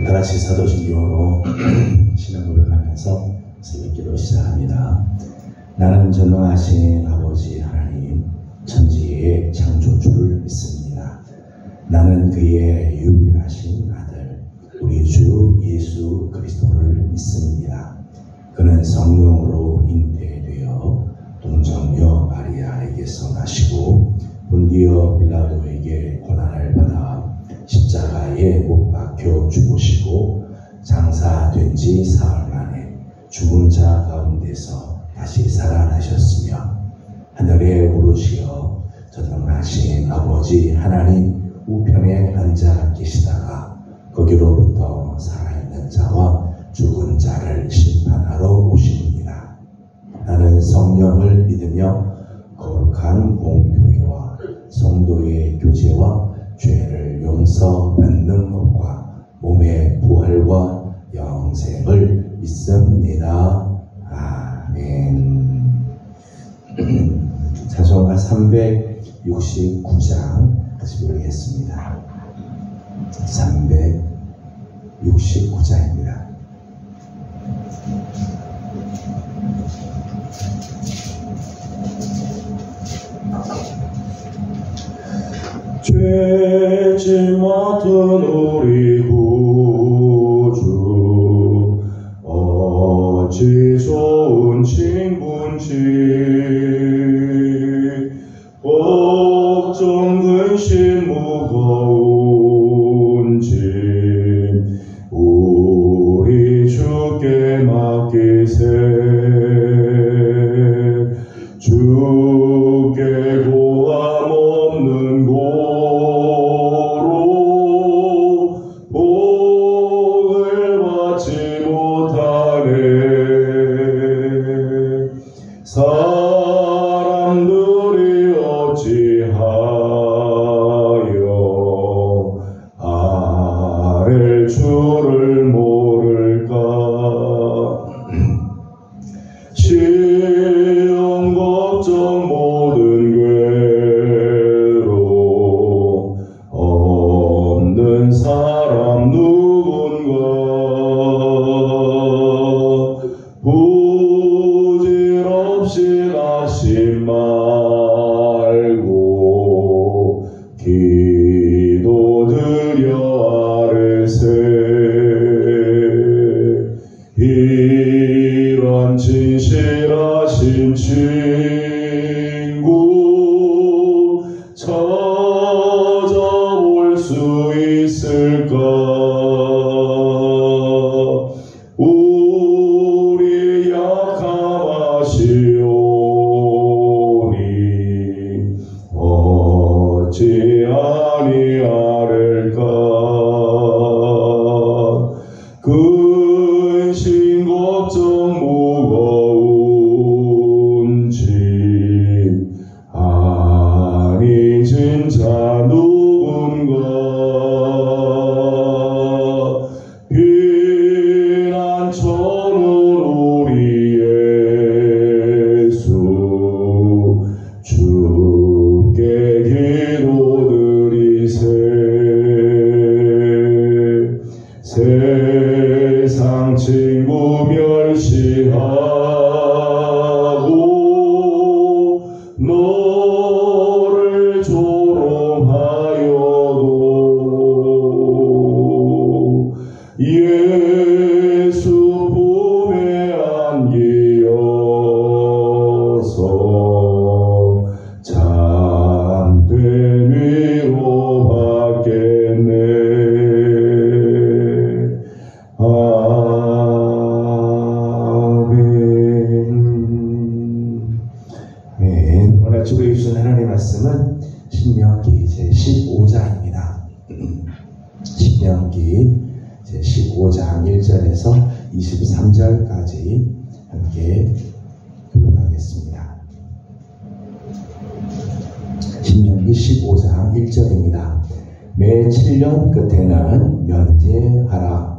다 같이 사도신경으로 신앙 고백하면서 새벽기도 시작합니다. 나는 전능하신 아버지 하나님 천지의 창조주를 믿습니다. 나는 그의 유일하신 아들 우리 주 예수 그리스도를 믿습니다. 그는 성령으로 잉태되어 동정녀 마리아에게서 나시고 본디오 빌라도에게 고난을 받아 십자가에 못 박혀 죽으시고 장사된 지 사흘 만에 죽은 자 가운데서 다시 살아나셨으며 하늘에 오르시어 전능하신 아버지 하나님 우편에 앉아 계시다가 거기로부터 살아있는 자와 죽은 자를 심판하러 오시느니라. 나는 성령을 믿으며 거룩한 공교회와 성도의 교제와 죄를 용서받는 것과 몸의 부활과 영생을 믿습니다. 아멘. 찬송가 369장 같이 부르겠습니다. 369장입니다. 죄짐 맡은 우리 구주 어찌 좋은 친구인지 걱정 근심 무거운지 우리 주께 맡기세. 주께 고함 없는 고로 복을 받지 못하네. 사람들이 어찌하여 아랠 줄을 모를까. 시험 걱정 모든 괴로 없는 사람 누군가. 부질없이 낙심 말고 기도드려 아뢰세. 이런 진실하신 친구 찾아올 수 있을까. 우리 약함하시오니 어찌 아니하릴까. 근심 걱정 무거운지 아니진 자 누군가. 피난처는 우리 예수 주께 기도드리세. 세상 친구 멸시하고 너를 조롱하여도 예수 품에 안기어서 참된 위로 받겠네. 아멘. 오늘 주께 주신 하나님의 말씀은 신명기 제15장입니다. 신명기 제15장 1절에서 23절까지 함께 교독하겠습니다. 신명기 15장 1절입니다. 매 7년 끝에는 면제하라.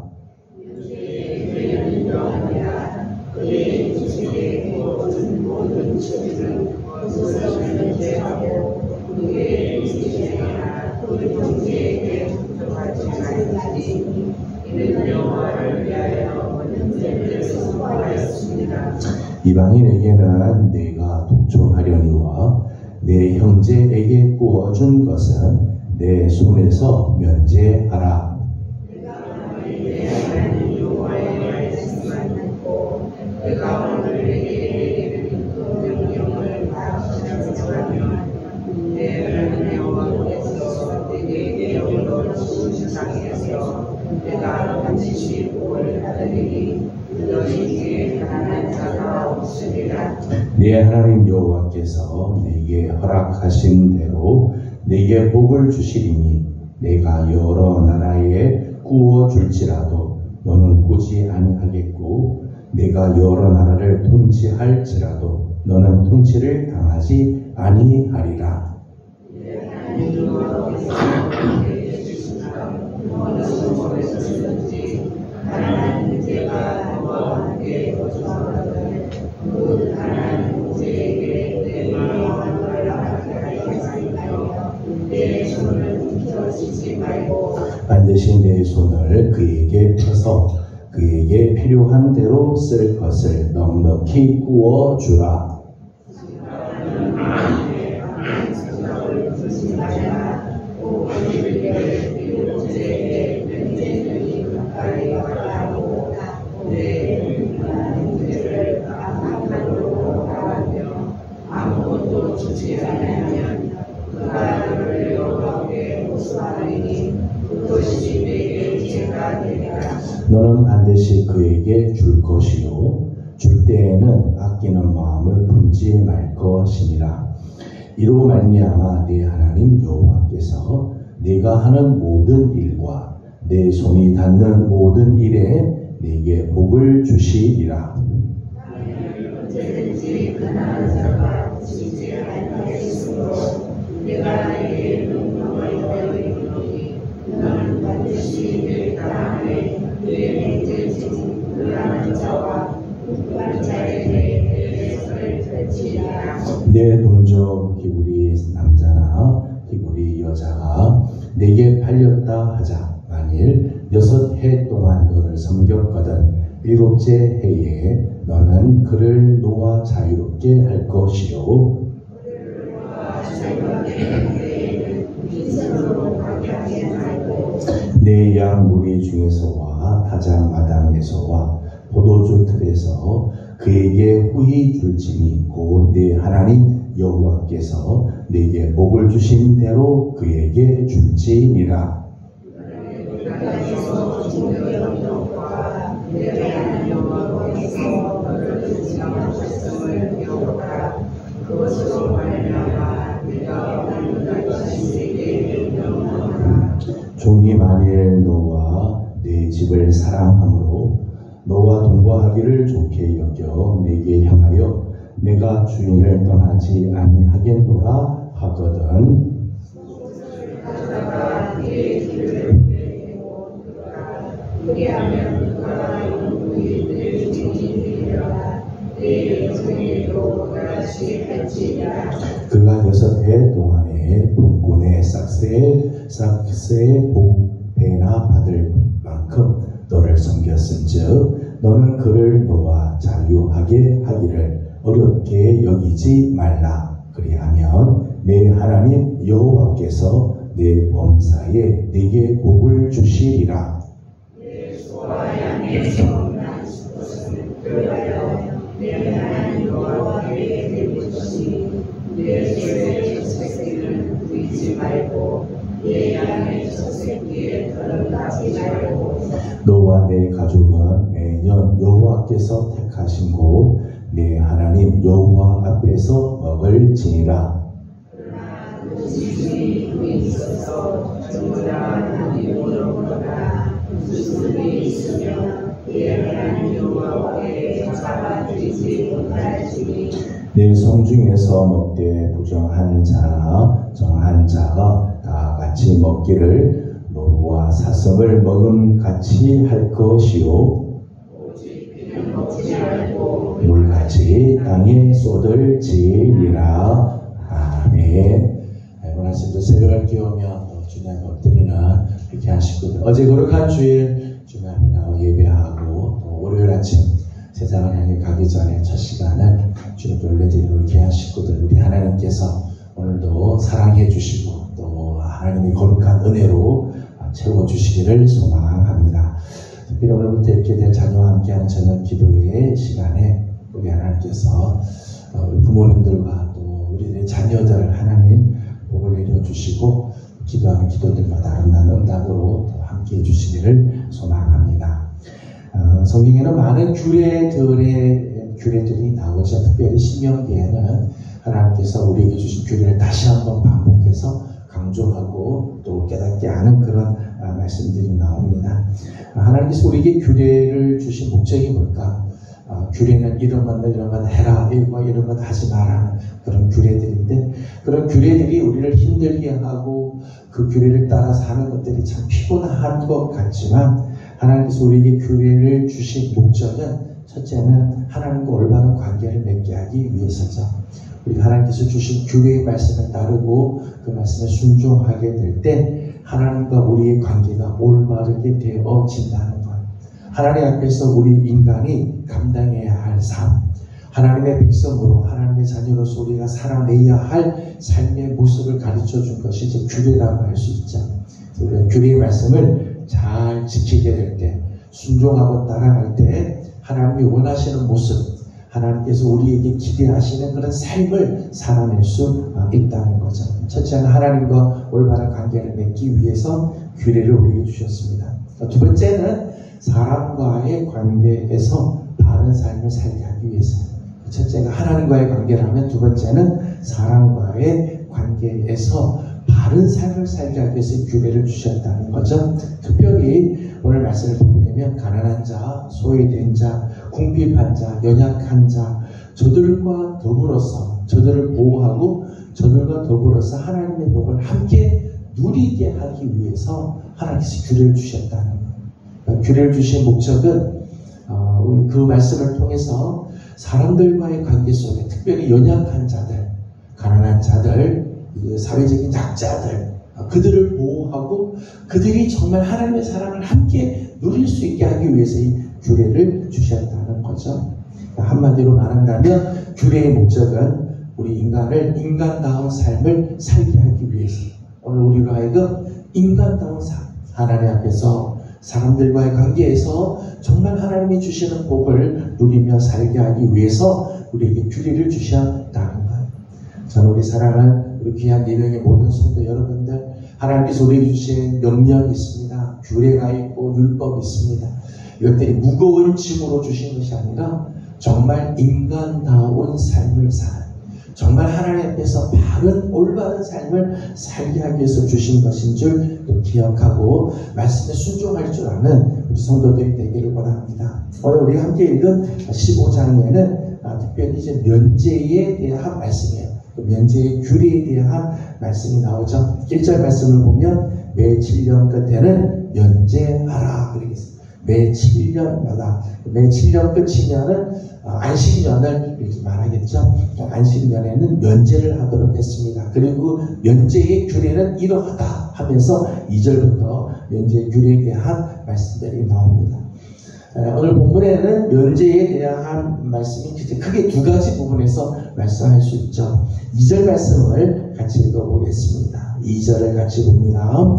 이방인에게는 내가 독촉하려니와 내 형제에게 구워준 것은 내 손에서 면제하라. 내가 반드시 복을 받으리니 너희에게 가난한 자가 없으리라. 네 하나님 여호와께서 내게 허락하신 대로 내게 복을 주시리니 내가 여러 나라에 구워 줄지라도 너는 꾸지 아니하겠고 내가 여러 나라를 통치할지라도 너는 통치를 당하지 아니하리라. 하나님 제가 너와 함께 거주하거든 그 하나님 모세에게 내 마음을 나가게 하였으며 내 손을 펴시지 말고 반드시 내 손을 그에게 펴서 그에게 필요한 대로 쓸 것을 넉넉히 구워 주라. 너는 반드시 그에게 줄 것이요 줄 때에는 아끼는 마음을 품지 말 것이니라. 이로 말미암아 네 하나님 여호와께서 네가 하는 모든 일과 내 손이 닿는 모든 일에 네게 복을 주시리라. 언제든지 가난한 자가 지지 아니하겠으므로 내가 내게 능력을 내어이르노니 너는 반드시 내 땅에 내 문제지 불안한 자와 불안한 자에게 내 손을 펼치리라. 내 동족 히브리 남자나 히브리 여자가 내게 팔렸다 하자. 만일 6해 동안 너를 섬겼거든 7째 해에 너는 그를 놓아 자유롭게 할 것이요 내 양 무리 중에서와 타작 마당에서와 포도주 틀에서 그에게 후히 줄지니 곧 내 하나님 여호와께서 내게 복을 주신 대로 그에게 줄지니라. 종이 만일 너와 내 집을 사랑함으로 너와 동거하기를 좋게 여겨 내게 향하여 내가 주인을 떠나지 아니하겠노라 하거든. 그리하면 그가 영원히 내 주인이 되리라. 내 영생에도 그같이 할지니라. 그가 6해 동안에 본군의 싹새의 복배나 받을 만큼 너를 섬겼은즉 너는 그를 놓아 자유하게 하기를 어렵게 여기지 말라. 그리하면 내 하나님 여호와께서 내 범사에 네게 복을 주시리라. 내 소와 양에서 난 것은 그러하여 내 하나님 여호와께 드릴 것이 내 소의 첫 새끼는 부리지 말고 내 양의 첫 새끼에 털을 나지 말고 너와 내 가족은 매년 여호와께서 택하신 곳 내 하나님 여호와 앞에서 먹을지니라. 그러나 그 집이 있어서 전부 다 하나님으로부터가 수술이 있으면 내 하나님 여호와께 잡아들이지 못할지니 내 성중에서 먹되 부정한 자나 정한 자가 다 같이 먹기를 노루와 사슴을 먹음 같이 할 것이요 오직 그는 먹지 말고 물같이 땅에 쏟을지니라. 아멘. 오늘 아침도 새벽을 깨우며 주님 엎드리는 이렇게 하시거든요. 어제 거룩한 주일 주말 앞에 나와 예배하고 또 월요일 아침 세상을 향해 가기 전에 첫 시간을 주님께 올려드리는 귀한 식구들, 우리 하나님께서 오늘도 사랑해 주시고 또 하나님의 거룩한 은혜로 채워주시기를 소망합니다. 특별히 오늘부터 이렇게 될 자녀와 함께하는 저녁 기도회 시간에 우리 하나님께서 우리 부모님들과 또 우리들의 자녀들 하나님 복을 내려주시고 기도하는 기도들마다 아름다운 응답으로 함께 해주시기를 소망합니다. 성경에는 많은 규례들이 나오죠. 특별히 신명기에는 하나님께서 우리에게 주신 규례를 다시 한번 반복해서 강조하고 또 깨닫게 하는 그런 말씀들이 나옵니다. 하나님께서 우리에게 규례를 주신 목적이 뭘까? 규례는 이런 것 해라, 이런 것 하지 마라 그런 규례들인데, 그런 규례들이 우리를 힘들게 하고 그 규례를 따라 사는 것들이 참 피곤한 것 같지만, 하나님께서 우리에게 규례를 주신 목적은 첫째는 하나님과 올바른 관계를 맺게 하기 위해서죠. 우리 하나님께서 주신 규례의 말씀을 따르고 그 말씀에 순종하게 될 때 하나님과 우리의 관계가 올바르게 되어진다는 것. 하나님 앞에서 우리 인간이 감당해야 할 삶, 하나님의 백성으로 하나님의 자녀로서 우리가 살아내야 할 삶의 모습을 가르쳐 준 것이 이제 규례라고 할 수 있죠. 우리가 규례의 말씀을 잘 지키게 될 때, 순종하고 따라갈 때 하나님이 원하시는 모습, 하나님께서 우리에게 기대하시는 그런 삶을 살아낼 수 있다는 거죠. 첫째는 하나님과 올바른 관계를 맺기 위해서 규례를 우리에게 주셨습니다. 두 번째는 사람과의 관계에서 바른 삶을 살게 하기 위해서. 첫째가 하나님과의 관계라면 두 번째는 사람과의 관계에서 바른 삶을 살게 하기 위해서 규례를 주셨다는 거죠. 특별히 오늘 말씀을 보게 되면 가난한 자, 소외된 자, 궁핍한 자, 연약한 자, 저들과 더불어서 저들을 보호하고 저들과 더불어서 하나님의 복을 함께 누리게 하기 위해서 하나님께서 규례를 주셨다는 거예요. 규례를 주신 목적은 그 말씀을 통해서 사람들과의 관계 속에 특별히 연약한 자들, 가난한 자들, 사회적인 약자들, 그들을 보호하고 그들이 정말 하나님의 사랑을 함께 누릴 수 있게 하기 위해서 이 규례를 주셨다는 거죠. 한마디로 말한다면 규례의 목적은 우리 인간을 인간다운 삶을 살게 하기 위해서, 오늘 우리로 하여금 인간다운 삶, 하나님 앞에서 사람들과의 관계에서 정말 하나님이 주시는 복을 누리며 살게 하기 위해서 우리에게 규례를 주셨다는 거예요. 저는 우리 사랑하는 우리 귀한 예명의 모든 성도 여러분들, 하나님께서 우리에게 주신 명령이 있습니다. 규례가 있고 율법이 있습니다. 이것들이 무거운 짐으로 주신 것이 아니라 정말 인간다운 삶을 사는, 정말 하나님 앞에서 바른 올바른 삶을 살게 하기 위해서 주신 것인 줄 기억하고 말씀에 순종할 줄 아는 우리 성도들이 되기를 원합니다. 오늘 우리가 함께 읽은 15장에는 특별히 이제 면제에 대한 말씀이에요. 면제의 규례에 대한 말씀이 나오죠. 1절 말씀을 보면 매 7년 끝에는 면제하라 그러겠습니다. 매 7년마다, 매 7년 끝이면은 안식년을 이렇게 말하겠죠. 안식년에는 면제를 하도록 했습니다. 그리고 면제의 규례는 이러하다 하면서 2절부터 면제의 규례에 대한 말씀들이 나옵니다. 오늘 본문에는 면제에 대한 말씀이 크게 두 가지 부분에서 말씀할 수 있죠. 2절 말씀을 같이 읽어보겠습니다. 2절을 같이 봅니다.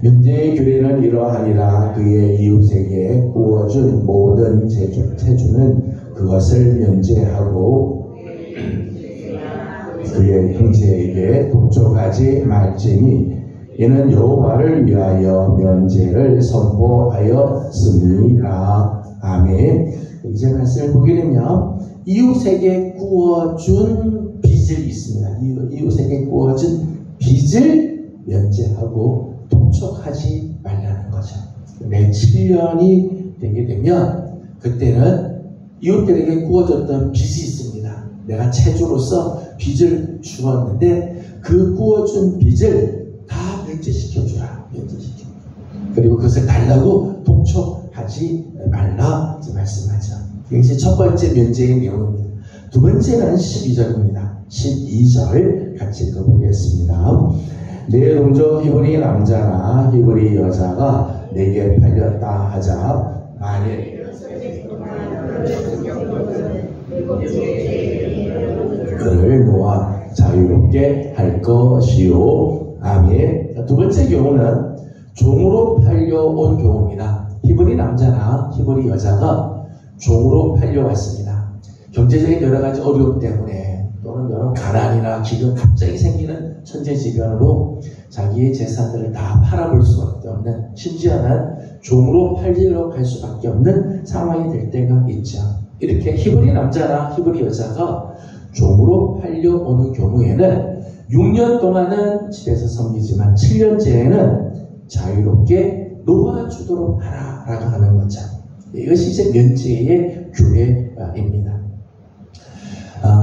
면제의 규례는 이러하니라. 그의 이웃에게 구워준 모든 채주는 그것을 면제하고 그의 형제에게 독촉하지 말지니 이는 여호와를 위하여 면제를 선포하였습니다. 아멘. 이제 말씀을 보게 되면 이웃에게 구워준 빚을 있습니다. 이웃에게 구워준 빚을 면제하고 독촉하지 말라는 거죠. 매 7년이 되게 되면 그때는 이웃들에게 구워줬던 빚이 있습니다. 내가 채주로서 빚을 주었는데 그 구워준 빚을 다 면제시켜주라. 면제시켜. 그리고 그것을 달라고 독촉하지 말라 말씀하죠. 이것이 첫 번째 면제의 내용입니다. 두 번째는 12절입니다. 12절 같이 읽어보겠습니다. 내 동족 히브리 남자나 히브리 여자가 내게 팔렸다 하자. 만일 그를 놓아 자유롭게 할 것이요. 아멘. 두 번째 경우는 종으로 팔려온 경우입니다. 히브리 남자나 히브리 여자가 종으로 팔려왔습니다. 경제적인 여러 가지 어려움 때문에 또는 여러 가난이나 기근 갑자기 생기는 천재지변으로 자기의 재산들을 다 팔아볼 수밖에 없는, 심지어는 종으로 팔리러 갈 수밖에 없는 상황이 될 때가 있죠. 이렇게 히브리 남자나 히브리 여자가 종으로 팔려오는 경우에는 6년 동안은 집에서 섬기지만 7년째에는 자유롭게 놓아주도록 하라라고 하는 거죠. 이것이 이제 면제의 규례입니다.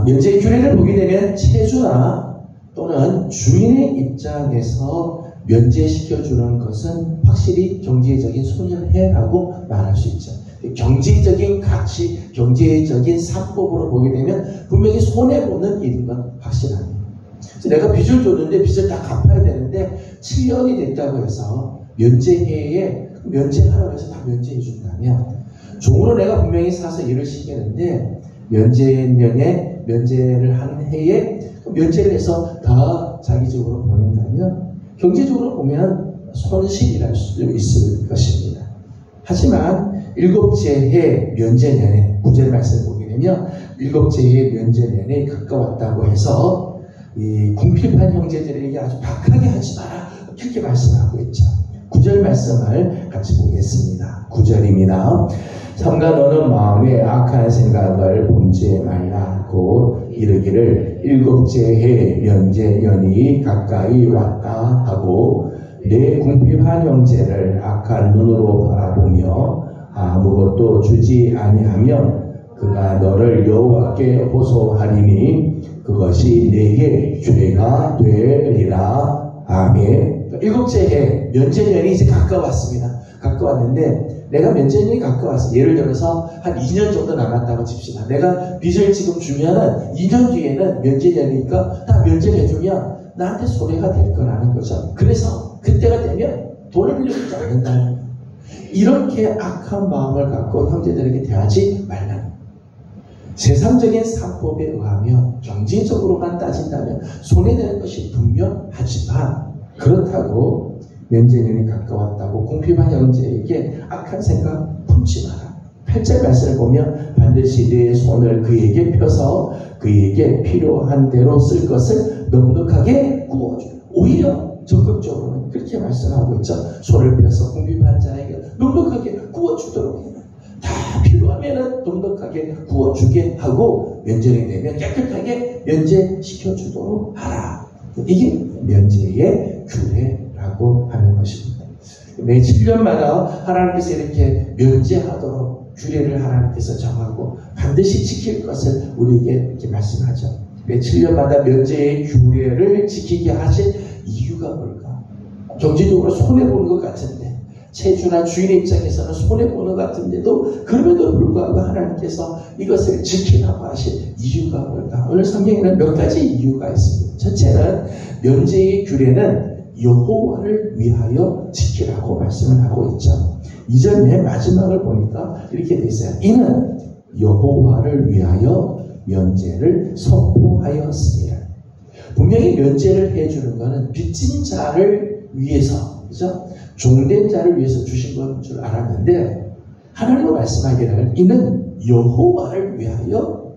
면제의 규례를 보게 되면 채주나 또는 주인의 입장에서 면제시켜주는 것은 확실히 경제적인 손해라고 말할 수 있죠. 경제적인 가치, 경제적인 상법으로 보게 되면 분명히 손해보는 일인 건 확실합니다. 내가 빚을 줬는데 빚을 다 갚아야 되는데 7년이 됐다고 해서 면제해에 면제하라고 해서 다 면제해 준다면, 종으로 내가 분명히 사서 일을 시키는데 면제를 하는 해에 면제를 해서 더 자기적으로 보낸다면 경제적으로 보면 손실이랄 수도 있을 것입니다. 하지만 일곱째 해 면제년에, 9절 말씀을 보게 되면 일곱째 해 면제년에 가까웠다고 해서 이 궁핍한 형제들에게 아주 박하게 하지 마라, 그렇게 말씀하고 있죠. 9절 말씀을 같이 보겠습니다. 9절입니다. 삼가 너는 마음에 악한 생각을 범죄 말라. 곧 이르기를 일곱째 해 면제년이 가까이 왔다 하고 내 궁핍한 형제를 악한 눈으로 바라보며 아무것도 주지 아니하면 그가 너를 여호와께 호소하리니 그것이 내게 죄가 되리라. 아멘. 일곱째 해 면제년이 이제 가까웠습니다. 가까웠는데 내가 면제년이 가까웠어. 예를 들어서 한 2년 정도 남았다고 칩시다. 내가 빚을 지금 주면은 2년 뒤에는 면제년이니까 다 면제를 해주면 나한테 손해가 될 거라는 거죠. 그래서 그때가 되면 돈을 빌려주지 않는다는 거예요. 이렇게 악한 마음을 갖고 형제들에게 대하지 말라는 거예요. 세상적인 상법에 의하면 경제적으로만 따진다면 손해되는 것이 분명하지만, 그렇다고 면제년이 가까웠다고 궁핍한 형제에게 악한 생각 품지 마라. 8절 말씀을 보면 반드시 내 손을 그에게 펴서 그에게 필요한 대로 쓸 것을 넉넉하게 구워줘. 오히려 적극적으로 그렇게 말씀하고 있죠. 손을 펴서 궁핍한 자에게 넉넉하게 구워주도록 해라. 다 필요하면 넉넉하게 구워주게 하고 면제가 되면 깨끗하게 면제시켜주도록 하라. 이게 면제의 규례라고 하는 것입니다. 매 7년마다 하나님께서 이렇게 면제하도록 규례를 하나님께서 정하고 반드시 지킬 것을 우리에게 이렇게 말씀하죠. 매 7년마다 면제의 규례를 지키게 하신 이유가 뭘까? 경제적으로 손해보는 것 같은데, 채주나 주인의 입장에서는 손해보는 것 같은데도 그럼에도 불구하고 하나님께서 이것을 지키라고 하신 이유가 뭘까? 오늘 성경에는 몇 가지 이유가 있습니다. 첫째는 면제의 규례는 여호와를 위하여 지키라고 말씀을 하고 있죠. 2절 맨 마지막을 보니까 이렇게 돼 있어요. 이는 여호와를 위하여 면제를 선포하였습니다. 분명히 면제를 해주는 것은 빚진 자를 위해서, 그죠? 종된 자를 위해서 주신 건 줄 알았는데, 하나님은 말씀하기를 이는 여호와를 위하여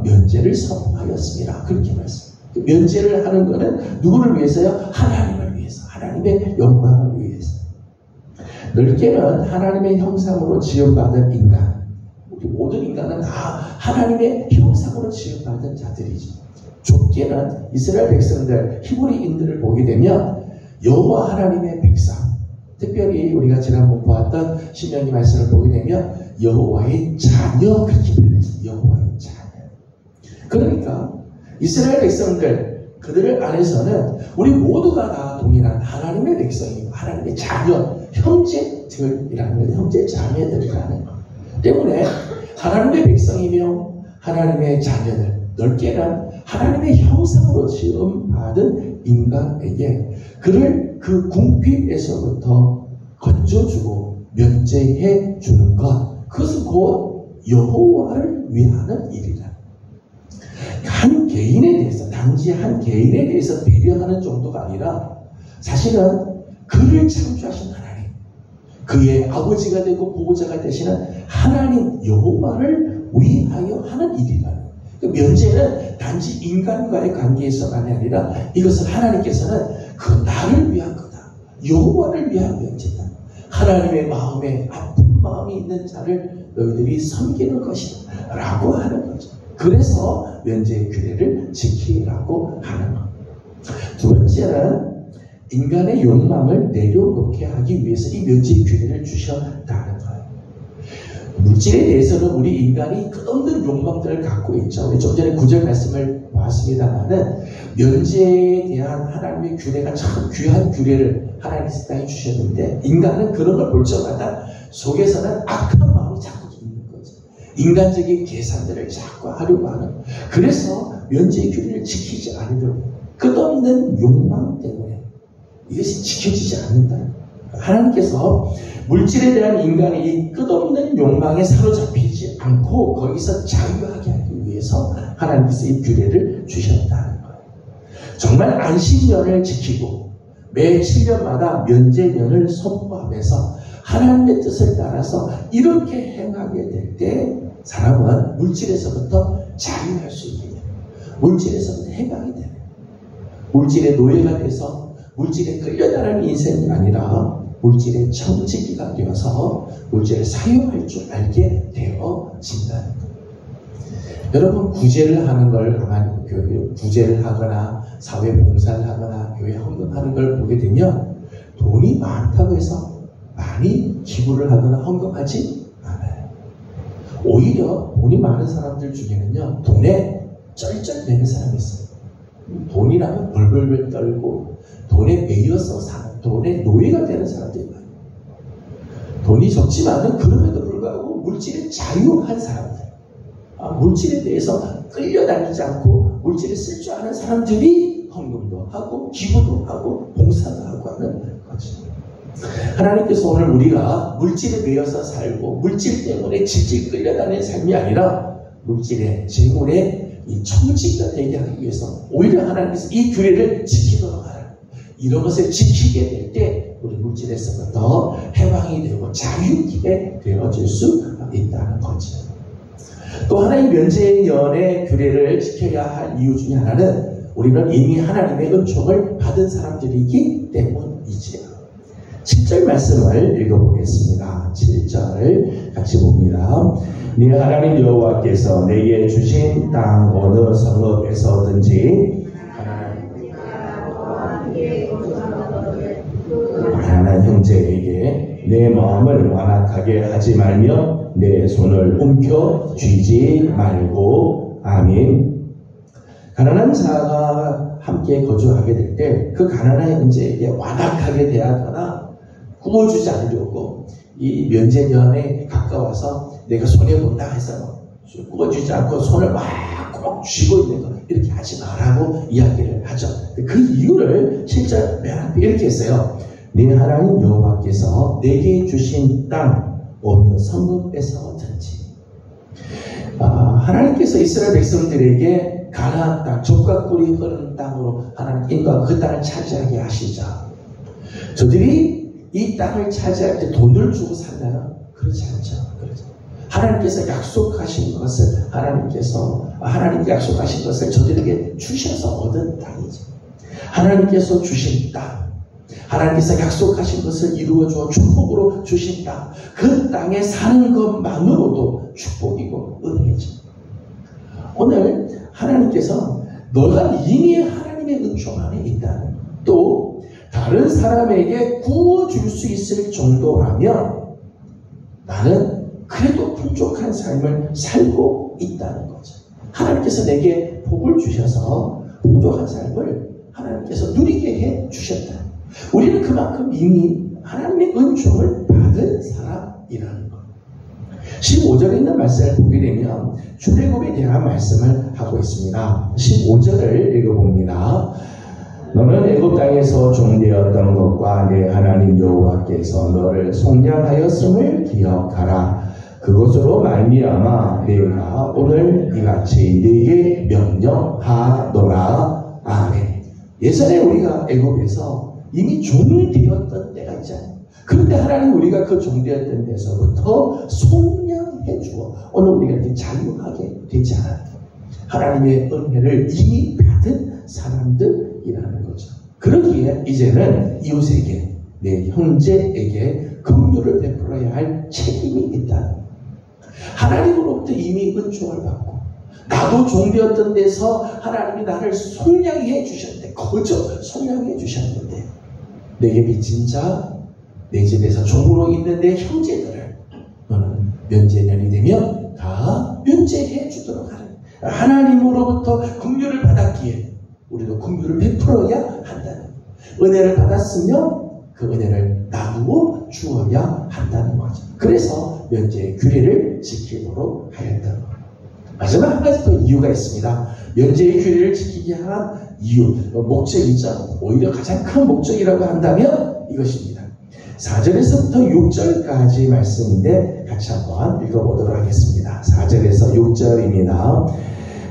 면제를 선포하였습니다. 그렇게 말씀. 면제를 하는 것은 누구를 위해서요? 하나님을 위해서, 하나님의 영광을 위해서. 넓게는 하나님의 형상으로 지음받은 인간, 우리 모든 인간은 다 하나님의 형상으로 지음받은 자들이죠. 좁게는 이스라엘 백성들, 히브리인들을 보게 되면 여호와 하나님의 백성, 특별히 우리가 지난번 보았던 신명기 말씀을 보게 되면 여호와의 자녀, 그렇게 표현했어요. 여호와의 자녀. 그러니까 이스라엘 백성들, 그들을 안에서는 우리 모두가 다 동일한 하나님의 백성이고 하나님의 자녀, 형제들이라는 거예요. 형제 자매들이라는 것 때문에 하나님의 백성이며 하나님의 자녀들, 넓게는 하나님의 형상으로 지음받은 인간에게 그를 그 궁핍에서부터 건져주고 면제해 주는 것, 그것은 곧 여호와를 위하는 일이라. 한 개인에 대해서, 단지 한 개인에 대해서 배려하는 정도가 아니라 사실은 그를 창조하신 하나님, 그의 아버지가 되고 보호자가 되시는 하나님 여호와를 위하여 하는 일이라는 거예요. 그 면제는 단지 인간과의 관계에서만이 아니라 이것은 하나님께서는 그 나를 위한 거다, 여호와를 위한 면제다. 하나님의 마음에 아픈 마음이 있는 자를 너희들이 섬기는 것이다 라고 하는 거죠. 그래서 면제의 규례를 지키라고 하는 것. 두 번째는 인간의 욕망을 내려놓게 하기 위해서 이 면제의 규례를 주셨다는 거예요. 물질에 대해서는 우리 인간이 끝없는 욕망들을 갖고 있죠. 좀 전에 9절 말씀을 보았습니다만은 면제에 대한 하나님의 규례가 참 귀한 규례를 하나님께서 땅에 주셨는데, 인간은 그런 걸 볼 때마다 속에서는 악한 마음이 자꾸 있는 거죠. 인간적인 계산들을 자꾸 하려고 하는. 그래서 면제의 규례를 지키지 않으려고 끝없는 욕망 때문에 이것이 지켜지지 않는다. 하나님께서 물질에 대한 인간의 이 끝없는 욕망에 사로잡히지 않고 거기서 자유하게 하기 위해서 하나님께서 이 규례를 주셨다는 거예요. 정말 안식년을 지키고 매 7년마다 면제년을 선포하면서 하나님의 뜻을 따라서 이렇게 행하게 될 때 사람은 물질에서부터 자유할 수 있게 돼요. 물질에서부터 해방이 돼요. 물질의 노예가 돼서 물질에 끌려다니는 인생이 아니라 물질의 청지기가 되어서 물질을 사용할 줄 알게 되어진다는 거예요. 여러분, 구제를 하는 걸, 구제를 하거나 사회 봉사를 하거나 교회 헌금하는 걸 보게 되면 돈이 많다고 해서 많이 기부를 하거나 헌금하지 않아요. 오히려 돈이 많은 사람들 중에는요, 돈에 쩔쩔매는 사람이 있어요. 돈이라면 벌벌벌 떨고 돈에 매여서 사는, 돈의 노예가 되는 사람들이 많아요. 돈이 적지만은 그럼에도 불구하고 물질에 자유한 사람들, 물질에 대해서 끌려다니지 않고 물질을 쓸 줄 아는 사람들이 헌금도 하고 기부도 하고 봉사도 하고 하는 거죠. 하나님께서 오늘 우리가 물질에 매여서 살고 물질 때문에 질질 끌려다니는 삶이 아니라 물질의 재물의 이 청지기가 되게 하기 위해서 오히려 하나님께서 이 규례를 지키도록 하라. 이런 것을 지키게 될 때 우리 물질에서부터 해방이 되고 자유케 되어질 수 있다는 거죠. 또 하나의 면제년의 규례를 지켜야 할 이유 중에 하나는 우리는 이미 하나님의 은총을 받은 사람들이기 때문이지요. 7절 말씀을 읽어보겠습니다. 7절 같이 봅니다. 네 하나님 여호와께서 내게 주신 땅 어느 성읍에서든지 가난한 형제에게 내 마음을 완악하게 하지 말며 내 손을 움켜쥐지 말고. 아멘. 가난한 자가 함께 거주하게 될 때 그 가난한 형제에게 완악하게 대하거나 구워주지 않으려고 이 면제년에 가까워서 내가 손해본다 해서 구워주지 않고 손을 막 꼭 쥐고 있는 거 이렇게 하지 마라고 이야기를 하죠. 그 이유를 7절 맨 앞에 이렇게 했어요. 네 하나님 여호와께서 내게 주신 땅 어느 성읍에서든지. 하나님께서 이스라엘 백성들에게 가나안 땅, 젖과 꿀이 흐르는 땅으로 하나님 인도하고 그 땅을 차지하게 하시자. 저들이 이 땅을 차지할 때 돈을 주고 살나요? 그렇지 않죠. 그렇죠. 하나님께서 약속하신 것을 하나님께 약속하신 것을 저들에게 주셔서 얻은 땅이죠. 하나님께서 주신 땅, 하나님께서 약속하신 것을 이루어주어 축복으로 주신 땅, 그 땅에 사는 것만으로도 축복이고 은혜죠. 오늘 하나님께서 너가 이미 하나님의 은총 안에 있다는, 또 다른 사람에게 구워줄 수 있을 정도라면 나는 그래도 풍족한 삶을 살고 있다는 거죠. 하나님께서 내게 복을 주셔서 풍족한 삶을 하나님께서 누리게 해 주셨다. 우리는 그만큼 이미 하나님의 은총을 받은 사람이라는 것. 15절에 있는 말씀을 보게 되면 출애굽에 대한 말씀을 하고 있습니다. 15절을 읽어봅니다. 너는 애굽 땅에서 종되었던 것과 내 하나님 여호와께서 너를 속량하였음을 기억하라. 그것으로 말미암아 내가 오늘 이같이 네게 명령하노라. 아멘. 예전에 우리가 애굽에서 이미 종이 되었던 때가 있잖아요. 그런데 하나님 우리가 그 종되었던 데서부터 속량해 주어 오늘 우리가 이렇게 자유하게 되지 않아요. 하나님의 은혜를 이미 받은 사람들이라는 거죠. 그러기에 이제는 이웃에게, 내 형제에게 긍휼을 베풀어야 할 책임이 있다. 하나님으로부터 이미 은총을 받고 나도 종되었던 데서 하나님이 나를 속량해 주셨는데, 거저 속량해 주셨는데, 내게 빚진 자, 내 집에서 종으로 있는 내 형제들을 너는 면제년이 되면 다 면제해 주도록 하라. 하나님으로부터 긍휼을 받았기에 우리도 긍휼을 베풀어야 한다는, 은혜를 받았으면 그 은혜를 나누어 주어야 한다는 거죠. 그래서 면제의 규례를 지키도록 하였다는 거예요. 마지막 한 가지 더 이유가 있습니다. 면제의 규례를 지키게 한 이유, 목적이죠. 오히려 가장 큰 목적이라고 한다면 이것입니다. 4절에서부터 6절까지 말씀인데 같이 한번 읽어보도록 하겠습니다. 4절에서 6절입니다.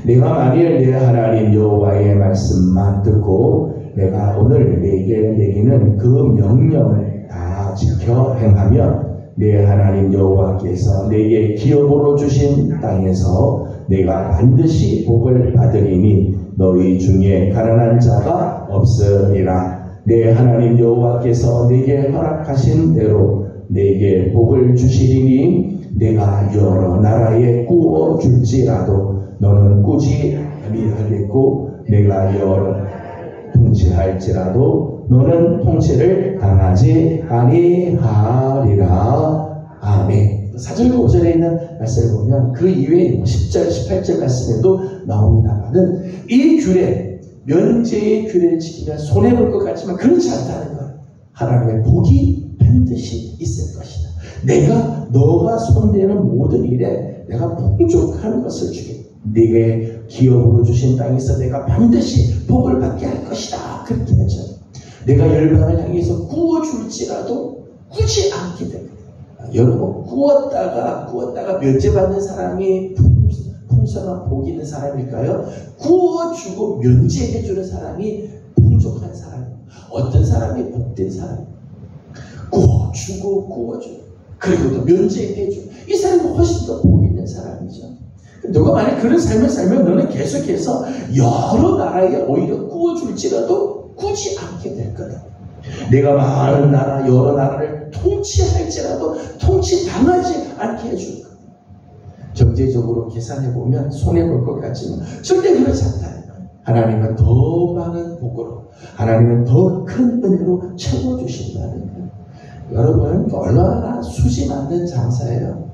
내가 만일 내 하나님 여호와의 말씀만 듣고 내가 오늘 내게 내리는 그 명령을 다 지켜 행하면 내 하나님 여호와께서 내게 기업으로 주신 땅에서 내가 반드시 복을 받으리니 너희 중에 가난한 자가 없으리라. 내 하나님 여호와께서 내게 허락하신 대로 내게 복을 주시리니 내가 여러 나라에 구워 줄지라도 너는 꾸지 아니하겠고 내가 여러 통치할지라도 너는 통치를 당하지 아니하리라. 아멘. 4절 5절에 있는 말씀을 보면 그 이외에 10절 18절 말씀에도 나옵니다만은 이 규례, 면제의 규례를 지키면 손해볼 것 같지만 그렇지 않다는 거예요. 하나님의 복이 반드시 있을 것이다. 너가 손대는 모든 일에 내가 풍족한 것을 주겠다. 네게 기업으로 주신 땅에서 내가 반드시 복을 받게 할 것이다. 그렇게 하죠. 내가 열방을 향해서 구워줄지라도 꾸지 않게 됩니다. 여러분, 구웠다가 면제받는 사람이 풍성한 복이 있는 사람일까요? 구워주고 면제해주는 사람이 풍족한 사람입니다. 어떤 사람이 복된 사람입니다. 구워주고 그리고 또 면제해주고, 이 사람은 훨씬 더 복이 있는 사람이죠. 누가 만약 그런 삶을 살면 너는 계속해서 여러 나라에 오히려 구워줄지라도 꾸지 않게 될 거다. 내가 많은 나라, 여러 나라를 통치할지라도 통치당하지 않게 해줄 거다. 경제적으로 계산해보면 손해볼 것 같지만 절대 그렇지 않다는 거예요. 하나님은 더 많은 복으로, 하나님은 더 큰 은혜로 채워주신다는 거예요. 여러분, 얼마나 수지 맞는 장사예요.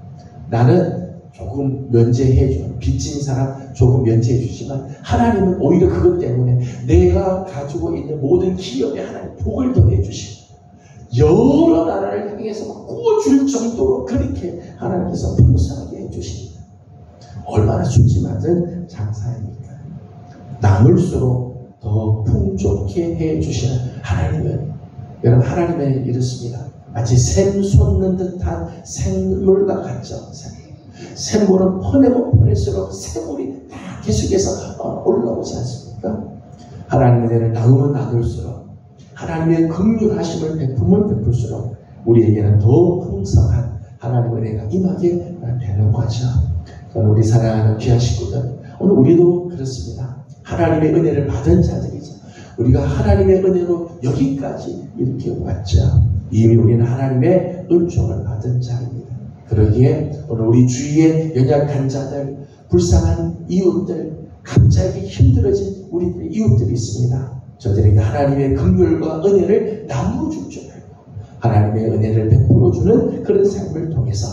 나는 조금 면제해줘. 빚진 사람 조금 면제해주지만 하나님은 오히려 그것 때문에 내가 가지고 있는 모든 기업에 하나님 복을 더해주시고 여러 나라를 향해서 구워줄 정도로 그렇게 하나님께서 풍성하게 해주십니다. 얼마나 수지 맞은 장사입니까? 나눌수록 더 풍족해 해주시는 하나님은, 여러분, 하나님은 이렇습니다. 마치 샘 솟는 듯한 샘물과 같죠. 샘물은 퍼내면 퍼낼수록 샘물이 다 계속해서 올라오지 않습니까? 하나님의 은혜를 나누면 나눌수록, 하나님의 긍휼하심을 베풀수록 우리에게는 더 풍성한 하나님의 은혜가 임하게 되는 거죠. 저는 우리 사랑하는 귀한 식구들, 오늘 우리도 그렇습니다. 하나님의 은혜를 받은 자들이죠. 우리가 하나님의 은혜로 여기까지 이렇게 왔죠. 이미 우리는 하나님의 은총을 받은 자입니다. 그러기에 오늘 우리 주위에 연약한 자들, 불쌍한 이웃들, 갑자기 힘들어진 우리 이웃들이 있습니다. 저들에게 하나님의 긍휼과 은혜를 나누어줄 줄 알고 하나님의 은혜를 베풀어주는 그런 삶을 통해서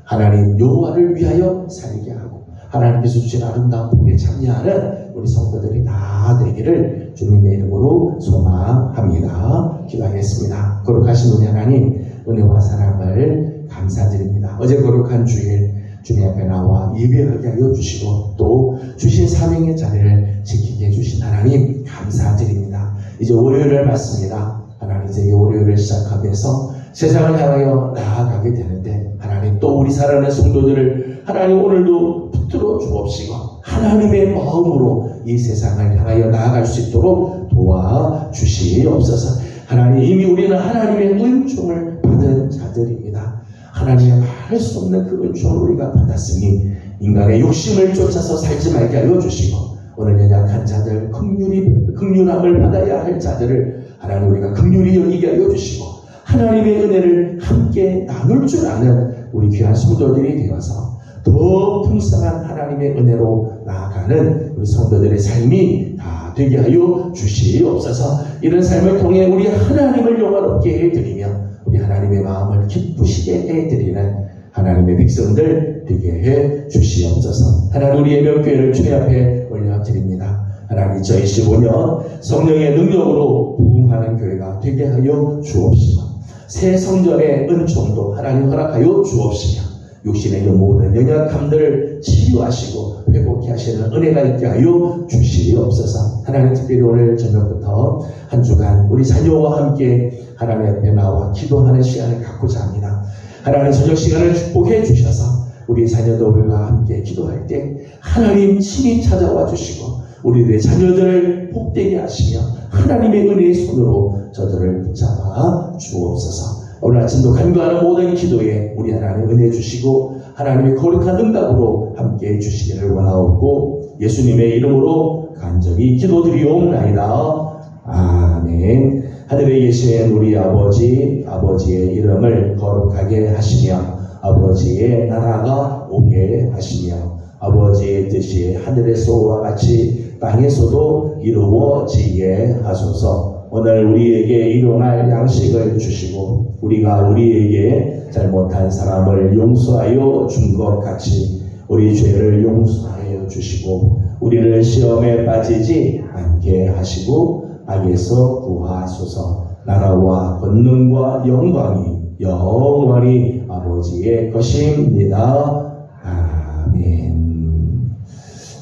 하나님 여호와를 위하여 살게 하고 하나님께서 주신 아름다운 복에 참여하는 우리 성도들이 다 되기를 주님의 이름으로 소망합니다. 기도하겠습니다. 거룩하신 우리 하나님, 은혜와 사랑을 감사드립니다. 어제 거룩한 주일 주님 앞에 나와 예배하게 하여 주시고 또 주신 사명의 자리를 지키게 해주신 하나님 감사드립니다. 이제 월요일을 맞습니다. 하나님 이제 이 월요일을 시작하면서 세상을 향하여 나아가게 되는데 하나님 또 우리 사랑하는 성도들을 하나님 오늘도 붙들어 주옵시고 하나님의 마음으로 이 세상을 향하여 나아갈 수 있도록 도와주시옵소서. 하나님 이미 우리는 하나님의 은총을 받은 자들입니다. 하나님의 말할 수 없는 그 은총을 우리가 받았으니 인간의 욕심을 쫓아서 살지 말게 하여 주시고 오늘 연약한 자들 긍휼함을 받아야 할 자들을 하나님 우리가 긍휼히 여기게 하여 주시고 하나님의 은혜를 함께 나눌 줄 아는 우리 귀한 성도들이 되어서 더 풍성한 하나님의 은혜로 나아가는 우리 성도들의 삶이 다 되게 하여 주시옵소서. 이런 삶을 통해 우리 하나님을 영화롭게 해드리며 우리 하나님의 마음을 기쁘시게 해드리는 하나님의 백성들 되게 해 주시옵소서. 하나님 우리의 명교회를 주님 앞에 올려드립니다. 하나님 2025년 성령의 능력으로 부흥하는 교회가 되게 하여 주옵시고 새 성전의 은총도 하나님 허락하여 주옵시며 육신의 모든 연약함들을 치유하시고 회복케 하시는 은혜가 있게 하여 주시옵소서. 하나님 특별히 오늘 저녁부터 한 주간 우리 자녀와 함께 하나님 앞에 나와 기도하는 시간을 갖고자 합니다. 하나님 저녁 시간을 축복해 주셔서 우리 자녀들과 함께 기도할 때 하나님 친히 찾아와 주시고 우리들의 자녀들을 복되게 하시며 하나님의 은혜의 손으로 저들을 붙잡아 주옵소서. 오늘 아침도 간구하는 모든 기도에 우리 하나님 은혜 주시고 하나님의 거룩한 응답으로 함께 해주시기를 원하옵고 예수님의 이름으로 간절히 기도드리옵나이다. 아멘. 하늘에 계신 우리 아버지, 아버지의 이름을 거룩하게 하시며 아버지의 나라가 오게 하시며 아버지의 뜻이 하늘에서와 같이 땅에서도 이루어지게 하소서. 오늘 우리에게 일용할 양식을 주시고 우리가 우리에게 잘못한 사람을 용서하여 준 것 같이 우리 죄를 용서하여 주시고 우리를 시험에 빠지지 않게 하시고 악에서 구하소서. 나라와 권능과 영광이 영원히 아버지의 것입니다. 아멘.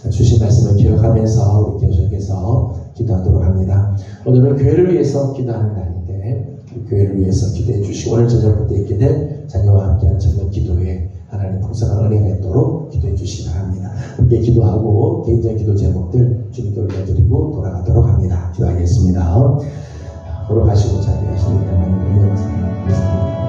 주신 말씀을 기억하면서 우리 계속해서 기도하도록 합니다. 오늘은 교회를 위해서 기도하는 날인데 교회를 위해서 기도해 주시고 오늘 저녁부터 있게 될 자녀와 함께하는 저녁 기도에 하나님 풍성한 은혜가 있도록 기도해 주시기 바랍니다. 함께 기도하고 개인적인 기도 제목들 주님께 올려드리고 돌아가도록 합니다. 기도하겠습니다. 걸어가시고 자리하시니까 많이 은혜가 있습니다.